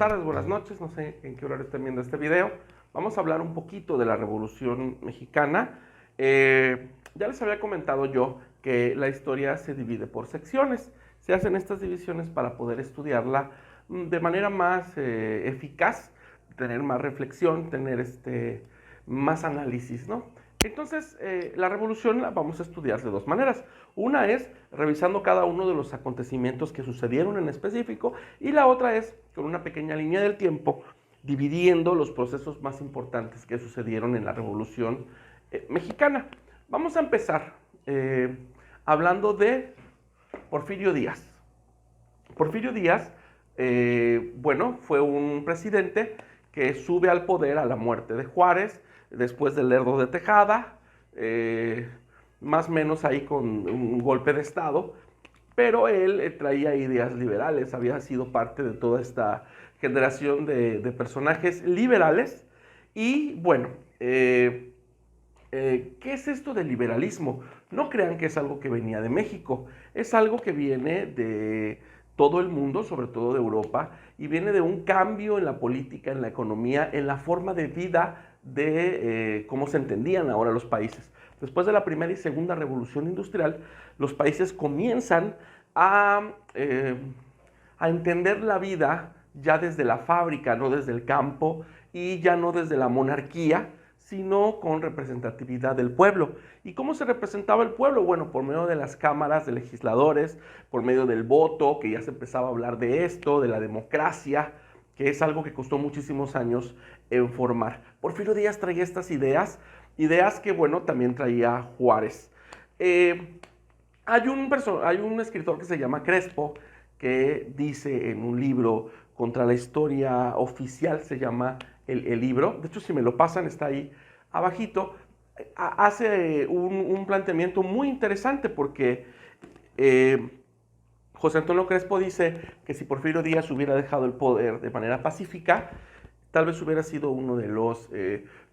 tardes, buenas noches, no sé en qué horario estén viendo este video. Vamos a hablar un poquito de la Revolución Mexicana. Ya les había comentado yo que la historia se divide por secciones. Se hacen estas divisiones para poder estudiarla de manera más eficaz, tener más reflexión, tener más análisis, ¿no? Entonces, la revolución la vamos a estudiar de dos maneras. Una es revisando cada uno de los acontecimientos que sucedieron en específico, y la otra es con una pequeña línea del tiempo, dividiendo los procesos más importantes que sucedieron en la Revolución Mexicana. Vamos a empezar hablando de Porfirio Díaz. Porfirio Díaz, bueno, fue un presidente que sube al poder a la muerte de Juárez, después del Lerdo de Tejada, más o menos ahí con un golpe de Estado, pero él traía ideas liberales, había sido parte de toda esta generación de personajes liberales. Y bueno, ¿qué es esto del liberalismo? No crean que es algo que venía de México, es algo que viene de todo el mundo, sobre todo de Europa, y viene de un cambio en la política, en la economía, en la forma de vida de cómo se entendían ahora los países. Después de la primera y segunda revolución industrial, los países comienzan a entender la vida ya desde la fábrica, no desde el campo, y ya no desde la monarquía, sino con representatividad del pueblo. ¿Y cómo se representaba el pueblo? Bueno, por medio de las cámaras de legisladores, por medio del voto, que ya se empezaba a hablar de esto, de la democracia, que es algo que costó muchísimos años en formar. Porfirio Díaz traía estas ideas que, bueno, también traía Juárez. Hay un escritor que se llama Crespo, que dice en un libro, Contra la historia oficial, se llama el libro, de hecho si me lo pasan está ahí abajito, hace un planteamiento muy interesante porque José Antonio Crespo dice que si Porfirio Díaz hubiera dejado el poder de manera pacífica, tal vez hubiera sido uno de los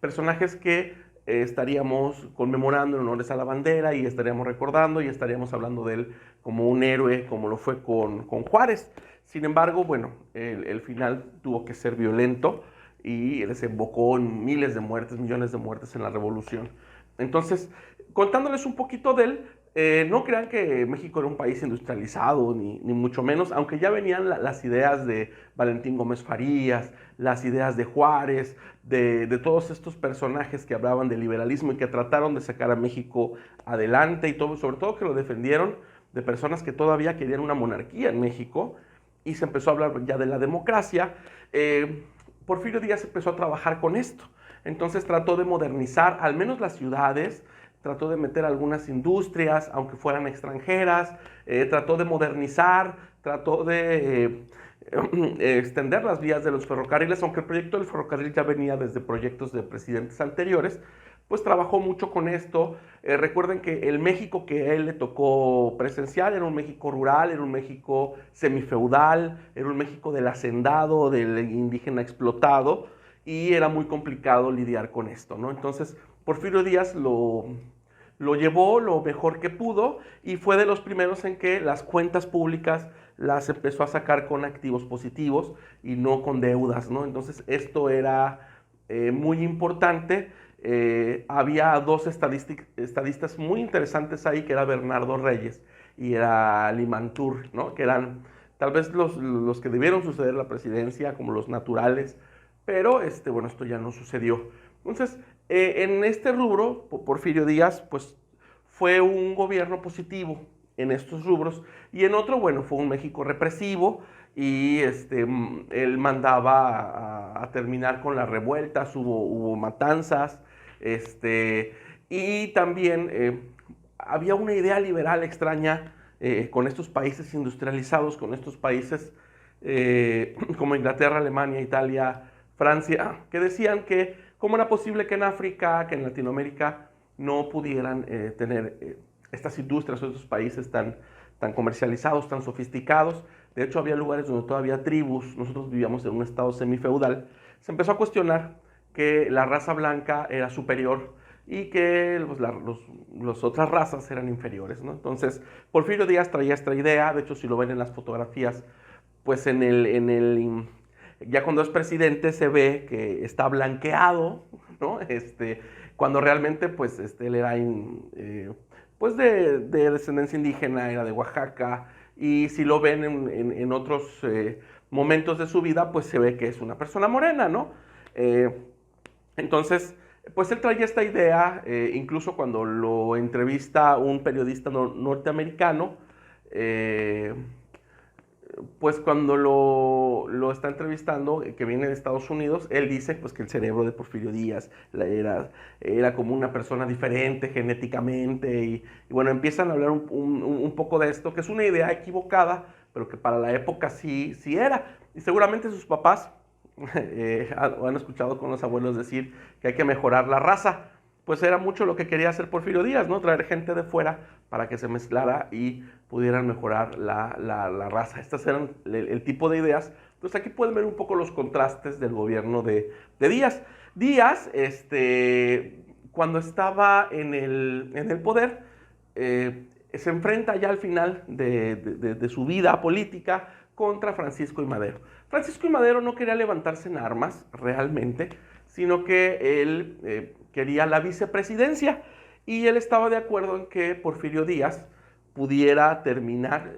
personajes que estaríamos conmemorando en honores a la bandera y estaríamos recordando y estaríamos hablando de él como un héroe, como lo fue con Juárez. Sin embargo, bueno, el final tuvo que ser violento y desembocó en miles de muertes, millones de muertes en la revolución. Entonces, contándoles un poquito de él, no crean que México era un país industrializado, ni mucho menos, aunque ya venían las ideas de Valentín Gómez Farías, las ideas de Juárez, de todos estos personajes que hablaban de liberalismo y que trataron de sacar a México adelante y todo, sobre todo que lo defendieron de personas que todavía querían una monarquía en México, y se empezó a hablar ya de la democracia. Porfirio Díaz empezó a trabajar con esto, entonces trató de modernizar al menos las ciudades, trató de meter algunas industrias, aunque fueran extranjeras, trató de modernizar, trató de extender las vías de los ferrocarriles, aunque el proyecto del ferrocarril ya venía desde proyectos de presidentes anteriores, pues trabajó mucho con esto. Recuerden que el México que a él le tocó presenciar era un México rural, era un México semifeudal, era un México del hacendado, del indígena explotado, y era muy complicado lidiar con esto, ¿no? Entonces, Porfirio Díaz lo llevó lo mejor que pudo y fue de los primeros en que las cuentas públicas las empezó a sacar con activos positivos y no con deudas, ¿no? Entonces, esto era muy importante. Había dos estadistas muy interesantes ahí, que era Bernardo Reyes y era Limantur, ¿no? Que eran tal vez los que debieron suceder la presidencia como los naturales, pero bueno, esto ya no sucedió. Entonces, en este rubro, Porfirio Díaz, pues fue un gobierno positivo en estos rubros, y en otro, bueno, fue un México represivo, y él mandaba a terminar con las revueltas, hubo matanzas, y también había una idea liberal extraña con estos países industrializados, con estos países como Inglaterra, Alemania, Italia, Francia, que decían que cómo era posible que en África, que en Latinoamérica no pudieran tener estas industrias o estos países tan comercializados, tan sofisticados. De hecho, había lugares donde todavía tribus, nosotros vivíamos en un estado semifeudal. Se empezó a cuestionar que la raza blanca era superior y que las otras razas eran inferiores, ¿no? Entonces, Porfirio Díaz traía esta idea. De hecho, si lo ven en las fotografías, pues en Ya cuando es presidente se ve que está blanqueado, ¿no? Cuando realmente pues él era pues de descendencia indígena, era de Oaxaca, y si lo ven en otros momentos de su vida, pues se ve que es una persona morena, ¿no? Eh, entonces, pues él traía esta idea, incluso cuando lo entrevista un periodista norteamericano, eh, pues cuando lo está entrevistando, que viene de Estados Unidos, él dice pues que el cerebro de Porfirio Díaz era como una persona diferente genéticamente y bueno, empiezan a hablar un poco de esto, que es una idea equivocada, pero que para la época sí era. Y seguramente sus papás han escuchado con los abuelos decir que hay que mejorar la raza. Pues era mucho lo que quería hacer Porfirio Díaz, ¿no? Traer gente de fuera para que se mezclara y pudieran mejorar la raza. Estas eran el tipo de ideas. Pues aquí pueden ver un poco los contrastes del gobierno de Díaz. Díaz, cuando estaba en el poder, se enfrenta ya al final de su vida política contra Francisco I. Madero. Francisco I. Madero no quería levantarse en armas realmente, sino que él quería la vicepresidencia y él estaba de acuerdo en que Porfirio Díaz pudiera terminar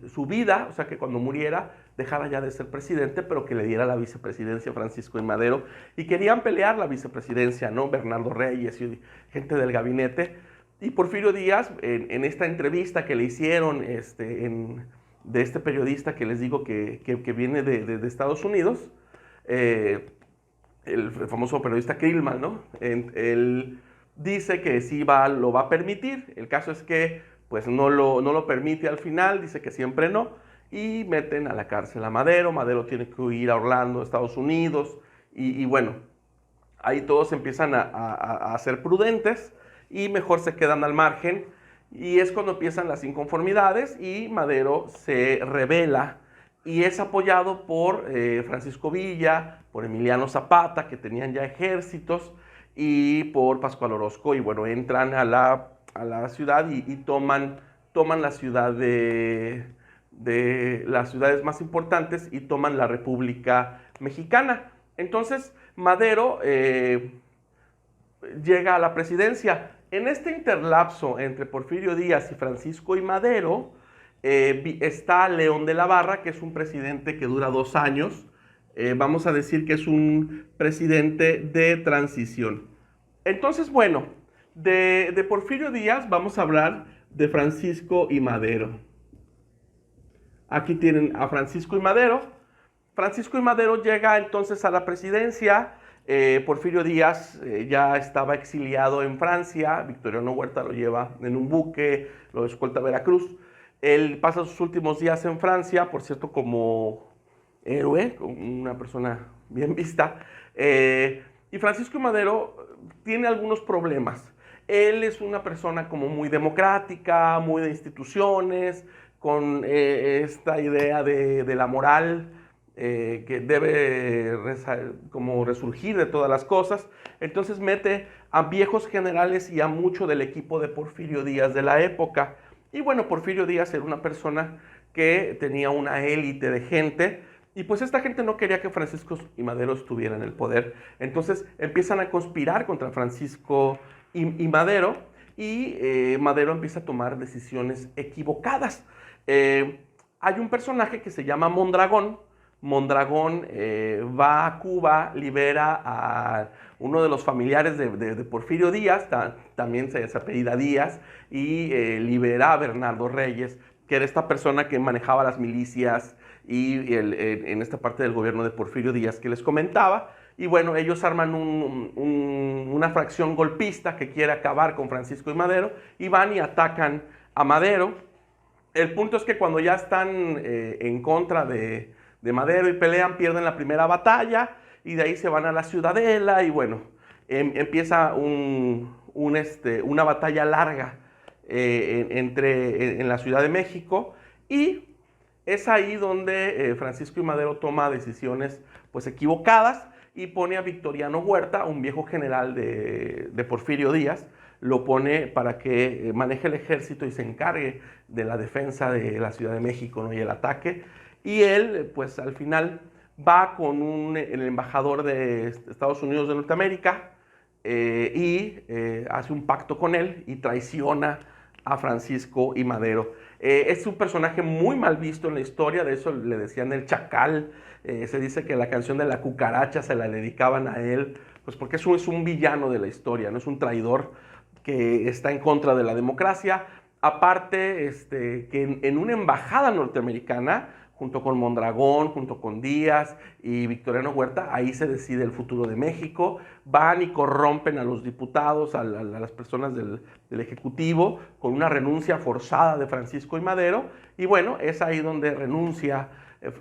su vida, o sea que cuando muriera dejara ya de ser presidente, pero que le diera la vicepresidencia a Francisco I. Madero, y querían pelear la vicepresidencia, ¿no? Bernardo Reyes y gente del gabinete, y Porfirio Díaz, en esta entrevista que le hicieron de este periodista que les digo que viene de Estados Unidos, el famoso periodista Krillman, ¿no? Él dice que sí lo va a permitir. El caso es que pues no lo permite al final, dice que siempre no, y meten a la cárcel a Madero. Madero tiene que huir a Orlando, Estados Unidos, y bueno, ahí todos empiezan a ser prudentes y mejor se quedan al margen, y es cuando empiezan las inconformidades y Madero se rebela y es apoyado por Francisco Villa, por Emiliano Zapata, que tenían ya ejércitos, y por Pascual Orozco, y bueno, entran a la ciudad y toman la ciudad de las ciudades más importantes y toman la República Mexicana. Entonces, Madero llega a la presidencia. En este interlapso entre Porfirio Díaz y Francisco I. Madero, está León de la Barra, que es un presidente que dura 2 años. Vamos a decir que es un presidente de transición. Entonces, bueno, de Porfirio Díaz vamos a hablar de Francisco I. Madero. Aquí tienen a Francisco I. Madero. Francisco I. Madero llega entonces a la presidencia. Porfirio Díaz ya estaba exiliado en Francia. Victoriano Huerta lo lleva en un buque, lo escolta a Veracruz. Él pasa sus últimos días en Francia, por cierto, como héroe, como una persona bien vista. Y Francisco I. Madero tiene algunos problemas. Él es una persona como muy democrática, muy de instituciones, con esta idea de la moral que debe como resurgir de todas las cosas. Entonces mete a viejos generales y a mucho del equipo de Porfirio Díaz de la época. Y bueno, Porfirio Díaz era una persona que tenía una élite de gente, y pues esta gente no quería que Francisco I. Madero estuviera en el poder. Entonces empiezan a conspirar contra Francisco I. Madero, y Madero empieza a tomar decisiones equivocadas. Hay un personaje que se llama Mondragón. Mondragón va a Cuba, libera a uno de los familiares de Porfirio Díaz, también se apellida Díaz, y libera a Bernardo Reyes, que era esta persona que manejaba las milicias y en esta parte del gobierno de Porfirio Díaz que les comentaba. Y bueno, ellos arman una fracción golpista que quiere acabar con Francisco I. Madero, y van y atacan a Madero. El punto es que cuando ya están en contra de Madero y pelean, pierden la primera batalla, y de ahí se van a la Ciudadela, y bueno, empieza una batalla larga en la Ciudad de México, y es ahí donde Francisco I. Madero toma decisiones pues equivocadas y pone a Victoriano Huerta, un viejo general de Porfirio Díaz, lo pone para que maneje el ejército y se encargue de la defensa de la Ciudad de México, ¿no? Y el ataque. Y él, pues al final va con el embajador de Estados Unidos de Norteamérica hace un pacto con él y traiciona a Francisco I. Madero. Es un personaje muy mal visto en la historia, de eso le decían el Chacal. Se dice que la canción de la cucaracha se la dedicaban a él, pues porque eso es un villano de la historia, no es un traidor que está en contra de la democracia. Aparte, que en una embajada norteamericana, junto con Mondragón, junto con Díaz y Victoriano Huerta, ahí se decide el futuro de México. Van y corrompen a los diputados, a las personas del Ejecutivo, con una renuncia forzada de Francisco I. Madero. Y bueno, es ahí donde renuncia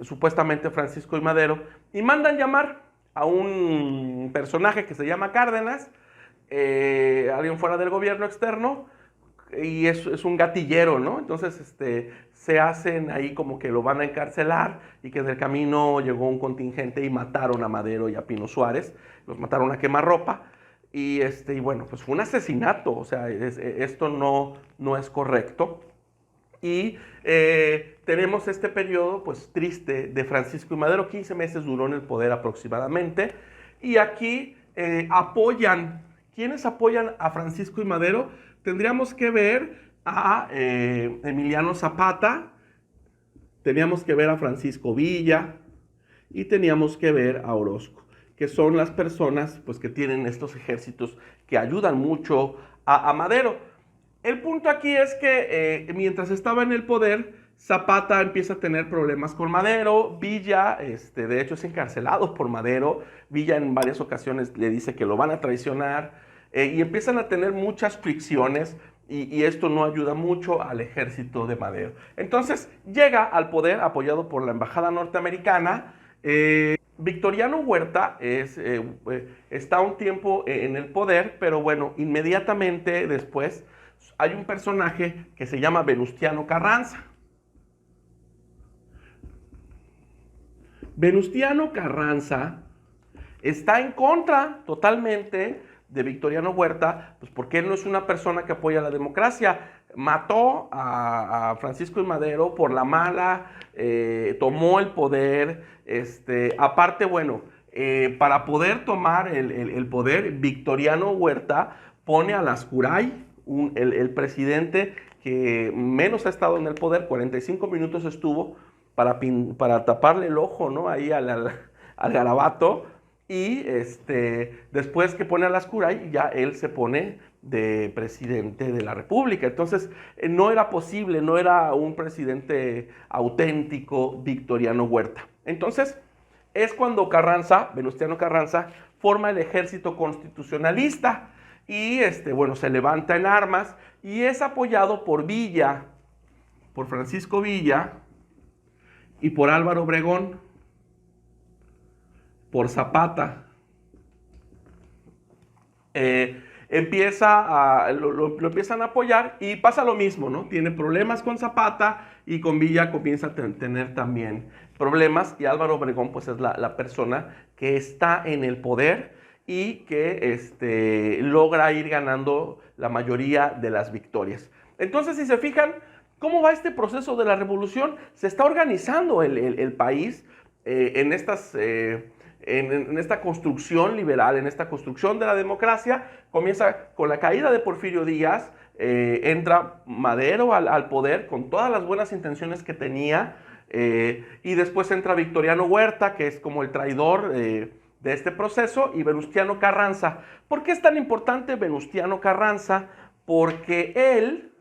supuestamente Francisco I. Madero. Y mandan llamar a un personaje que se llama Cárdenas, alguien fuera del gobierno externo, y es un gatillero, ¿no? Entonces se hacen ahí como que lo van a encarcelar y que en el camino llegó un contingente y mataron a Madero y a Pino Suárez, los mataron a quemarropa, y bueno, pues fue un asesinato, o sea, esto no es correcto. Y tenemos este periodo pues triste de Francisco I. Madero, 15 meses duró en el poder aproximadamente, y aquí ¿quiénes apoyan a Francisco I. Madero? Tendríamos que ver a Emiliano Zapata, teníamos que ver a Francisco Villa y teníamos que ver a Orozco, que son las personas pues, que tienen estos ejércitos que ayudan mucho a Madero. El punto aquí es que mientras estaba en el poder, Zapata empieza a tener problemas con Madero. Villa, de hecho, es encarcelado por Madero. Villa en varias ocasiones le dice que lo van a traicionar. Y empiezan a tener muchas fricciones y esto no ayuda mucho al ejército de Madero. Entonces llega al poder apoyado por la embajada norteamericana. Victoriano Huerta está un tiempo en el poder, pero bueno, inmediatamente después hay un personaje que se llama Venustiano Carranza. Venustiano Carranza está en contra totalmente de Victoriano Huerta, pues porque él no es una persona que apoya la democracia. Mató a Francisco I. Madero por la mala, tomó el poder. Aparte, bueno, para poder tomar el poder, Victoriano Huerta pone a Lascurain, el presidente que menos ha estado en el poder, 45 minutos estuvo para taparle el ojo, ¿no? Ahí al garabato. Y después que pone a Lascurain, ya él se pone de presidente de la República. Entonces, no era posible, no era un presidente auténtico Victoriano Huerta. Entonces, es cuando Venustiano Carranza, forma el ejército constitucionalista y, bueno, se levanta en armas y es apoyado por Villa, por Francisco Villa y por Álvaro Obregón, por Zapata. Lo empiezan a apoyar y pasa lo mismo, ¿no? Tiene problemas con Zapata y con Villa comienza a tener también problemas, y Álvaro Obregón pues es la persona que está en el poder y que logra ir ganando la mayoría de las victorias. Entonces, si se fijan, ¿cómo va este proceso de la revolución? Se está organizando el país en esta construcción liberal, en esta construcción de la democracia. Comienza con la caída de Porfirio Díaz, entra Madero al poder con todas las buenas intenciones que tenía, y después entra Victoriano Huerta, que es como el traidor de este proceso, y Venustiano Carranza. ¿Por qué es tan importante Venustiano Carranza? Porque él,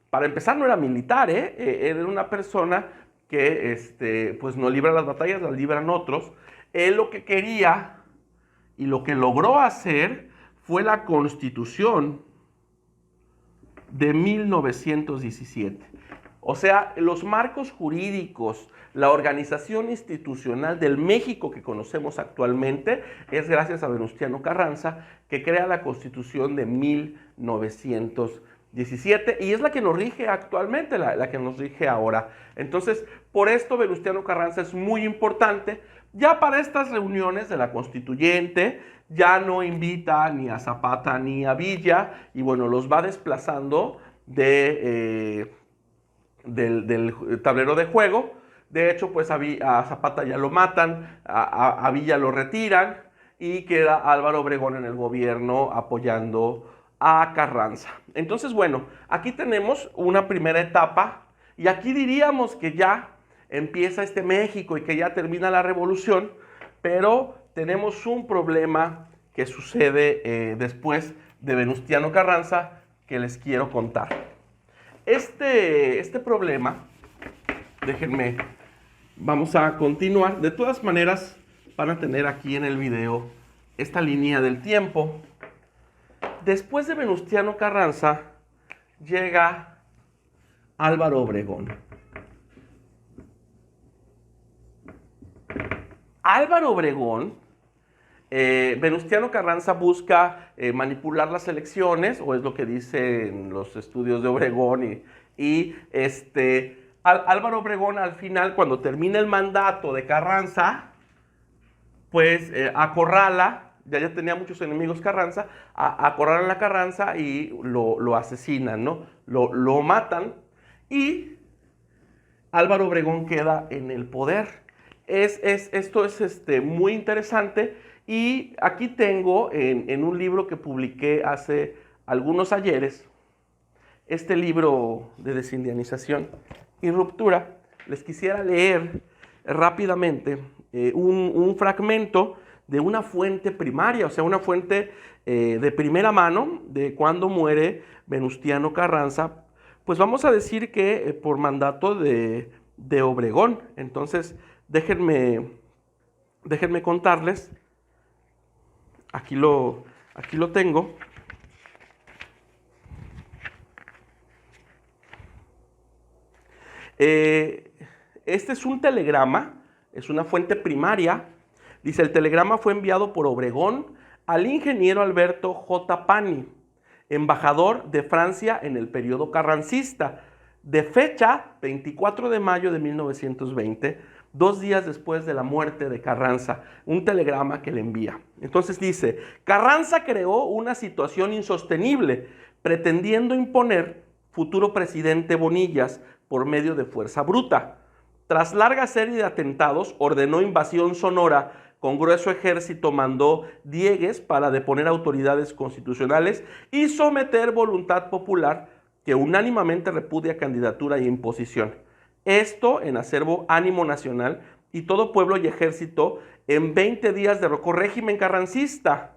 para empezar, no era militar, él era una persona que pues no libra las batallas, las libran otros. Él lo que quería y lo que logró hacer fue la Constitución de 1917. O sea, los marcos jurídicos, la organización institucional del México que conocemos actualmente es gracias a Venustiano Carranza, que crea la Constitución de 1917 y es la que nos rige actualmente, la que nos rige ahora. Entonces, por esto Venustiano Carranza es muy importante. Ya para estas reuniones de la Constituyente, ya no invita ni a Zapata ni a Villa, y bueno, los va desplazando del tablero de juego, De hecho, pues a Zapata ya lo matan, a Villa lo retiran y queda Álvaro Obregón en el gobierno apoyando a Carranza. Entonces, bueno, aquí tenemos una primera etapa y aquí diríamos que ya empieza este México y que ya termina la revolución, pero tenemos un problema que sucede después de Venustiano Carranza que les quiero contar. Este problema, déjenme, vamos a continuar. De todas maneras, van a tener aquí en el video esta línea del tiempo. Después de Venustiano Carranza, llega Álvaro Obregón. Álvaro Obregón, Venustiano Carranza busca manipular las elecciones, o es lo que dicen los estudios de Obregón, Álvaro Obregón al final, cuando termina el mandato de Carranza, pues acorrala, ya tenía muchos enemigos Carranza, acorralan a Carranza y lo asesinan, ¿no? Lo matan y Álvaro Obregón queda en el poder. Esto es muy interesante y aquí tengo en un libro que publiqué hace algunos ayeres, este libro de desindianización y ruptura. Les quisiera leer rápidamente un fragmento de una fuente primaria, o sea, una fuente de primera mano de cuando muere Venustiano Carranza, pues vamos a decir que por mandato de Obregón. Entonces, déjenme contarles, aquí lo tengo. Este es un telegrama, es una fuente primaria. Dice, el telegrama fue enviado por Obregón al ingeniero Alberto J. Pani, embajador de Francia en el periodo carrancista, de fecha 24 de mayo de 1920, 2 días después de la muerte de Carranza, un telegrama que le envía. Entonces dice, Carranza creó una situación insostenible, pretendiendo imponer futuro presidente Bonillas por medio de fuerza bruta. Tras larga serie de atentados, ordenó invasión sonora con grueso ejército, mandó diegues para deponer autoridades constitucionales y someter voluntad popular que unánimemente repudia candidatura e imposición. Esto en acervo ánimo nacional y todo pueblo y ejército en 20 días derrocó régimen carrancista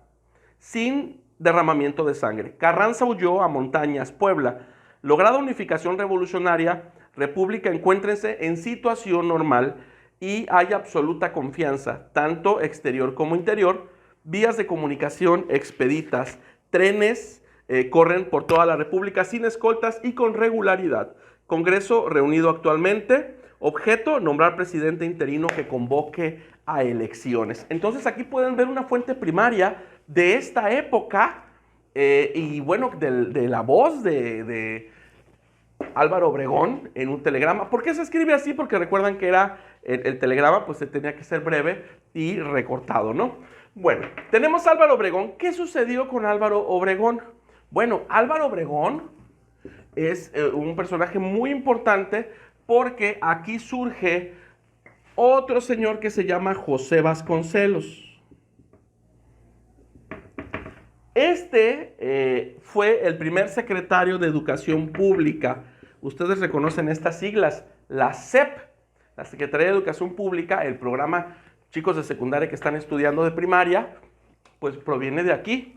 sin derramamiento de sangre. Carranza huyó a Montañas, Puebla. Lograda unificación revolucionaria, República encuéntrense en situación normal y hay absoluta confianza, tanto exterior como interior, vías de comunicación expeditas, trenes corren por toda la República sin escoltas y con regularidad. Congreso reunido actualmente, objeto, nombrar presidente interino que convoque a elecciones. Entonces aquí pueden ver una fuente primaria de esta época y bueno, de la voz de Álvaro Obregón en un telegrama. ¿Por qué se escribe así? Porque recuerdan que era el telegrama, pues se tenía que ser breve y recortado, ¿no? Bueno, tenemos a Álvaro Obregón. ¿Qué sucedió con Álvaro Obregón? Bueno, Álvaro Obregón es un personaje muy importante porque aquí surge otro señor que se llama José Vasconcelos. Fue el primer secretario de Educación Pública. Ustedes reconocen estas siglas, la SEP, la Secretaría de Educación Pública, el programa chicos de secundaria que están estudiando de primaria, pues proviene de aquí.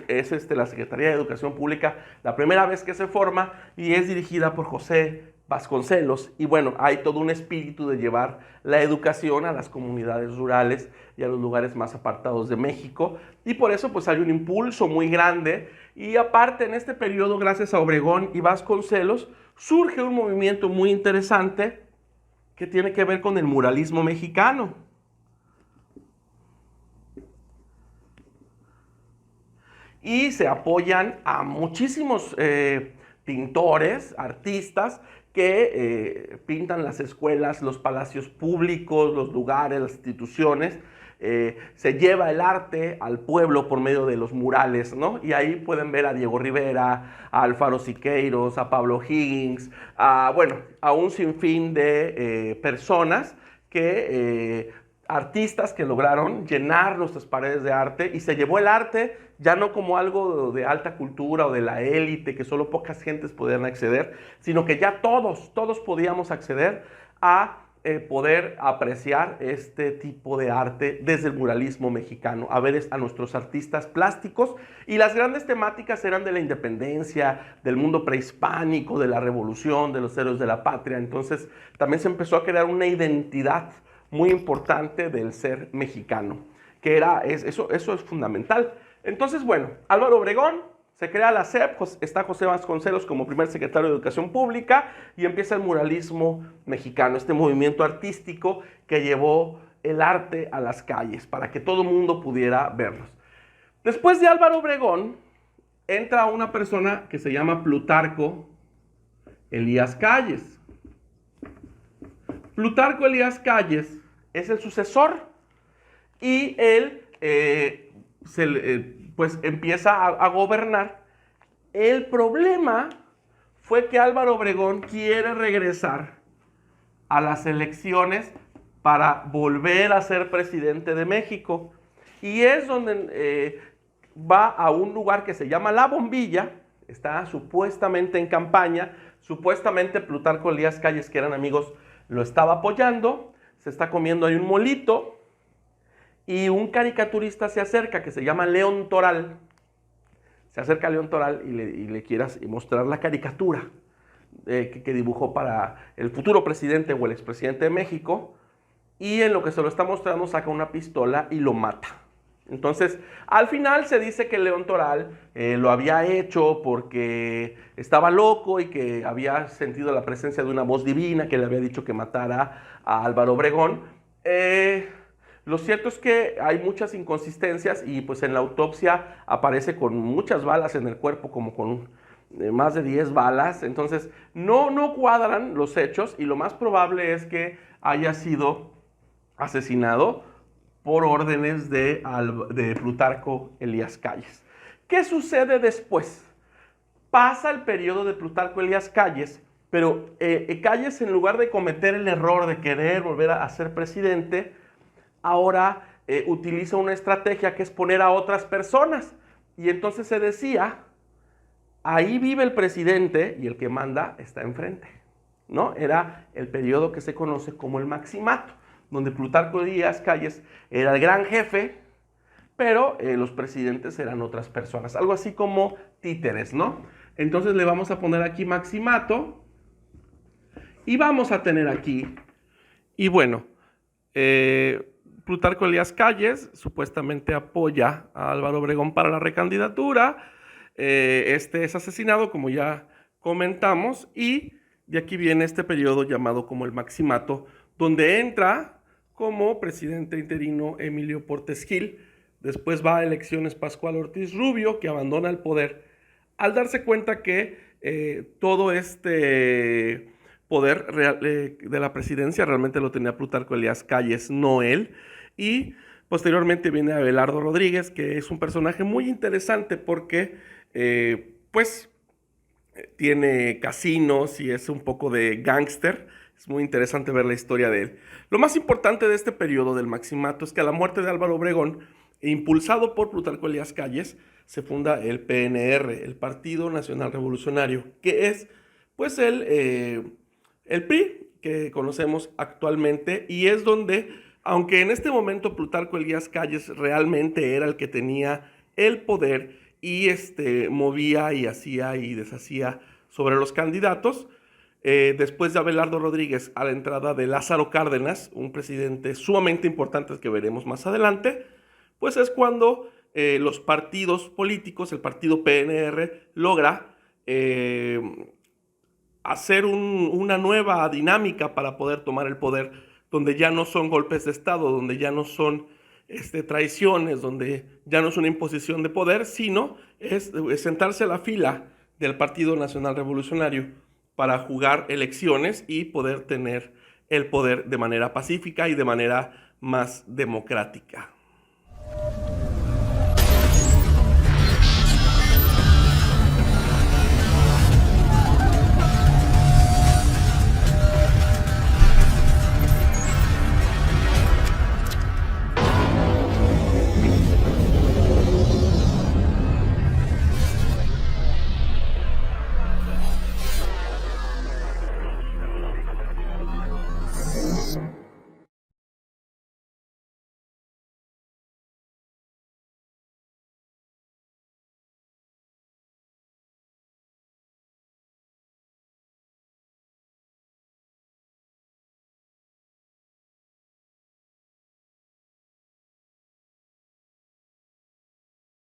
Es la Secretaría de Educación Pública, la primera vez que se forma y es dirigida por José Vasconcelos. Y bueno, hay todo un espíritu de llevar la educación a las comunidades rurales y a los lugares más apartados de México. Y por eso pues hay un impulso muy grande. Y aparte en este periodo, gracias a Obregón y Vasconcelos, surge un movimiento muy interesante que tiene que ver con el muralismo mexicano. Y se apoyan a muchísimos pintores, artistas que pintan las escuelas, los palacios públicos, los lugares, las instituciones, se lleva el arte al pueblo por medio de los murales, ¿no? Y ahí pueden ver a Diego Rivera, a Alfaro Siqueiros, a Pablo Higgins, a un sinfín de personas artistas que lograron llenar nuestras paredes de arte, y se llevó el arte ya no como algo de alta cultura o de la élite que solo pocas gentes podían acceder, sino que ya todos podíamos acceder a poder apreciar este tipo de arte desde el muralismo mexicano, a ver a nuestros artistas plásticos. Y las grandes temáticas eran de la independencia, del mundo prehispánico, de la revolución, de los héroes de la patria. Entonces también se empezó a crear una identidad muy importante del ser mexicano, que eso es fundamental. Entonces, bueno, Álvaro Obregón, se crea la SEP, está José Vasconcelos como primer secretario de Educación Pública, y empieza el muralismo mexicano, este movimiento artístico que llevó el arte a las calles para que todo el mundo pudiera verlos. Después de Álvaro Obregón, entra una persona que se llama Plutarco Elías Calles. Plutarco Elías Calles es el sucesor, y él pues empieza a gobernar. El problema fue que Álvaro Obregón quiere regresar a las elecciones para volver a ser presidente de México, y es donde va a un lugar que se llama La Bombilla. Está supuestamente en campaña, supuestamente Plutarco Elías Calles, que eran amigos, lo estaba apoyando. Se está comiendo ahí un molito, y un caricaturista se acerca que se llama León Toral. Se acerca a León Toral y le quiere mostrar la caricatura que dibujó para el futuro presidente o el expresidente de México, y en lo que se lo está mostrando saca una pistola y lo mata. Entonces, al final se dice que León Toral lo había hecho porque estaba loco y que había sentido la presencia de una voz divina que le había dicho que matara a Álvaro Obregón. Lo cierto es que hay muchas inconsistencias, y pues en la autopsia aparece con muchas balas en el cuerpo, como con más de 10 balas. Entonces no cuadran los hechos, y lo más probable es que haya sido asesinado por órdenes de Plutarco Elías Calles. ¿Qué sucede después? Pasa el periodo de Plutarco Elías Calles, pero Calles, en lugar de cometer el error de querer volver a ser presidente, ahora utiliza una estrategia que es poner a otras personas. Y entonces se decía, ahí vive el presidente y el que manda está enfrente, ¿no? Era el periodo que se conoce como el Maximato, donde Plutarco Elías Calles era el gran jefe, pero los presidentes eran otras personas, algo así como títeres, ¿no? Entonces le vamos a poner aquí Maximato, y vamos a tener aquí, y bueno, Plutarco Elías Calles supuestamente apoya a Álvaro Obregón para la recandidatura. Este es asesinado, como ya comentamos, y de aquí viene este periodo llamado como el Maximato, donde entra como presidente interino Emilio Portes Gil. Después va a elecciones Pascual Ortiz Rubio, que abandona el poder al darse cuenta que todo este poder de la presidencia realmente lo tenía Plutarco Elías Calles, no él. Y posteriormente viene Abelardo Rodríguez, que es un personaje muy interesante porque tiene casinos y es un poco de gángster. Es muy interesante ver la historia de él. Lo más importante de este periodo del Maximato es que a la muerte de Álvaro Obregón, impulsado por Plutarco Elías Calles, se funda el PNR, el Partido Nacional Revolucionario, que es pues el PRI que conocemos actualmente, y es donde, aunque en este momento Plutarco Elías Calles realmente era el que tenía el poder y movía y hacía y deshacía sobre los candidatos, después de Abelardo Rodríguez, a la entrada de Lázaro Cárdenas, un presidente sumamente importante que veremos más adelante, pues es cuando los partidos políticos, el partido PNR, logra hacer una nueva dinámica para poder tomar el poder, donde ya no son golpes de Estado, donde ya no son traiciones, donde ya no es una imposición de poder, sino es sentarse a la fila del Partido Nacional Revolucionario para jugar elecciones y poder tener el poder de manera pacífica y de manera más democrática.